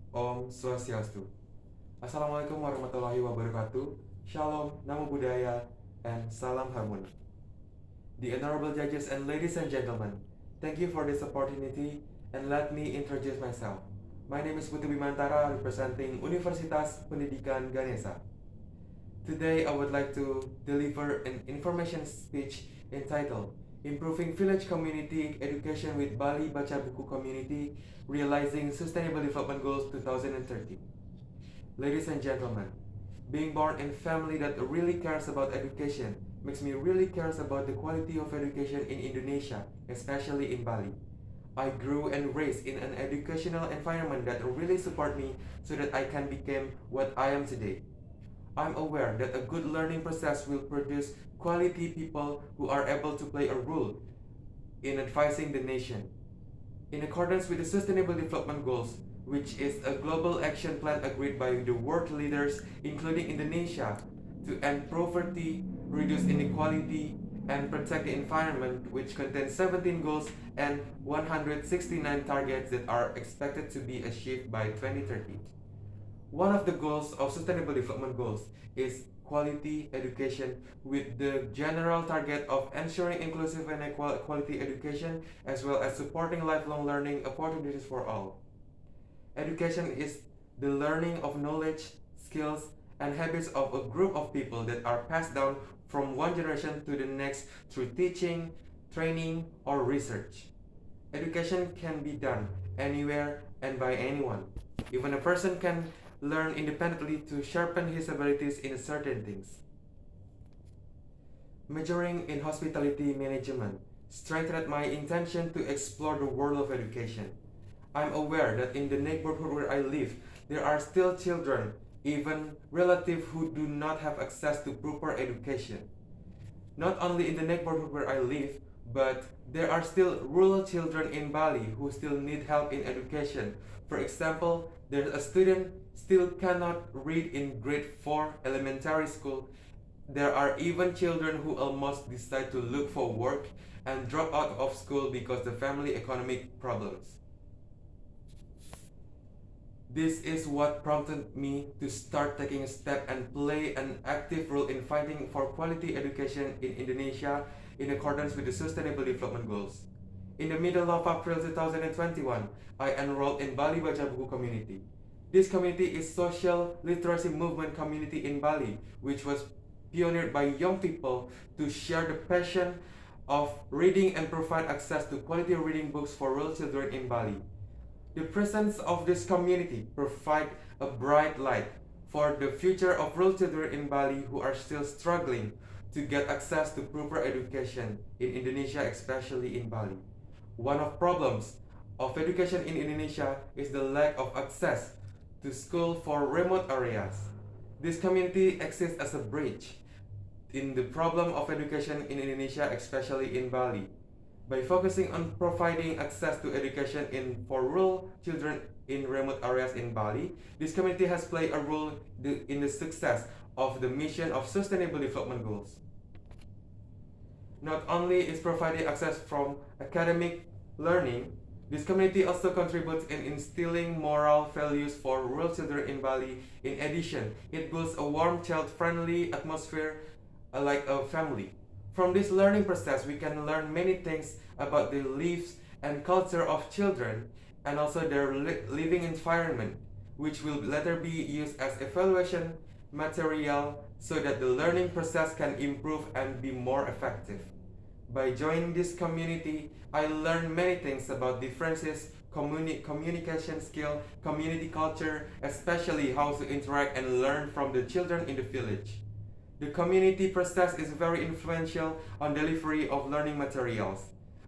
Om Swastiastu. Assalamualaikum warahmatullahi wabarakatuh. Shalom, Namo Buddhaya, and Salam Harmoni. The honorable judges and ladies and gentlemen, thank you for this opportunity and let me introduce myself. My name is Putu Bimantara representing Universitas Pendidikan Ganesha. Today I would like to deliver an information speech entitled Improving Village Community Education with Bali Baca Buku Community Realizing Sustainable Development Goals 2030. Ladies and gentlemen, being born in a family that really cares about education makes me really cares about the quality of education in Indonesia, especially in Bali. I grew and raised in an educational environment that really support me so that I can become what I am today. I'm aware that a good learning process will produce quality people who are able to play a role in advising the nation. In accordance with the Sustainable Development Goals, which is a global action plan agreed by the world leaders, including Indonesia, to end poverty, reduce inequality, and protect the environment, which contains 17 goals and 169 targets that are expected to be achieved by 2030. One of the goals of Sustainable Development Goals is quality education with the general target of ensuring inclusive and quality education as well as supporting lifelong learning opportunities for all. Education is the learning of knowledge, skills, and habits of a group of people that are passed down from one generation to the next through teaching, training, or research. Education can be done anywhere and by anyone. Even a person can learn independently to sharpen his abilities in certain things. Majoring in hospitality management strengthened my intention to explore the world of education. I'm aware that in the neighborhood where I live, there are still children, even relatives, who do not have access to proper education. Not only in the neighborhood where I live, but there are still rural children in Bali who still need help in education. For example, there's a student still cannot read in grade 4 elementary school. There are even children who almost decide to look for work and drop out of school because of family economic problems. This is what prompted me to start taking a step and play an active role in fighting for quality education in Indonesia in accordance with the Sustainable Development Goals. In the middle of April 2021, I enrolled in Bali Baca Buku community. This community is social literacy movement community in Bali, which was pioneered by young people to share the passion of reading and provide access to quality reading books for rural children in Bali. The presence of this community provides a bright light for the future of rural children in Bali who are still struggling to get access to proper education in Indonesia, especially in Bali. One of problems of education in Indonesia is the lack of access to school for remote areas. This community exists as a bridge in the problem of education in Indonesia, especially in Bali. By focusing on providing access to education for rural children in remote areas in Bali, this community has played a role in the success of the mission of Sustainable Development Goals. Not only is providing access from academic learning, this community also contributes in instilling moral values for rural children in Bali. In addition, it builds a warm, child-friendly atmosphere like a family. From this learning process, we can learn many things about the lives and culture of children and also their living environment, which will later be used as evaluation material so that the learning process can improve and be more effective. By joining this community, I learned many things about differences, communication skill, community culture, especially how to interact and learn from the children in the village. The community process is very influential on delivery of learning materials.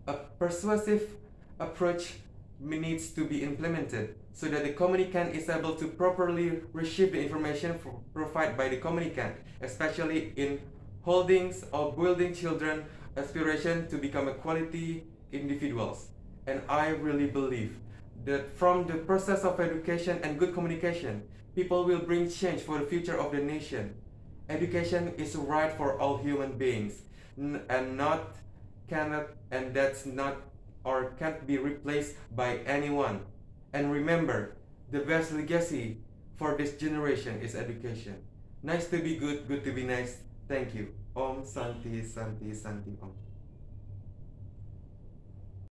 A persuasive approach needs to be implemented so that the communicant is able to properly receive the information provided by the communicant, especially in holdings or building children aspiration to become a quality individuals. And I really believe that from the process of education and good communication, people will bring change for the future of the nation. Education is a right for all human beings and that's not or can't be replaced by anyone. And remember The best legacy for this generation is education. Nice to be good, good to be nice. Thank you. Om Santi Santi Santi Om.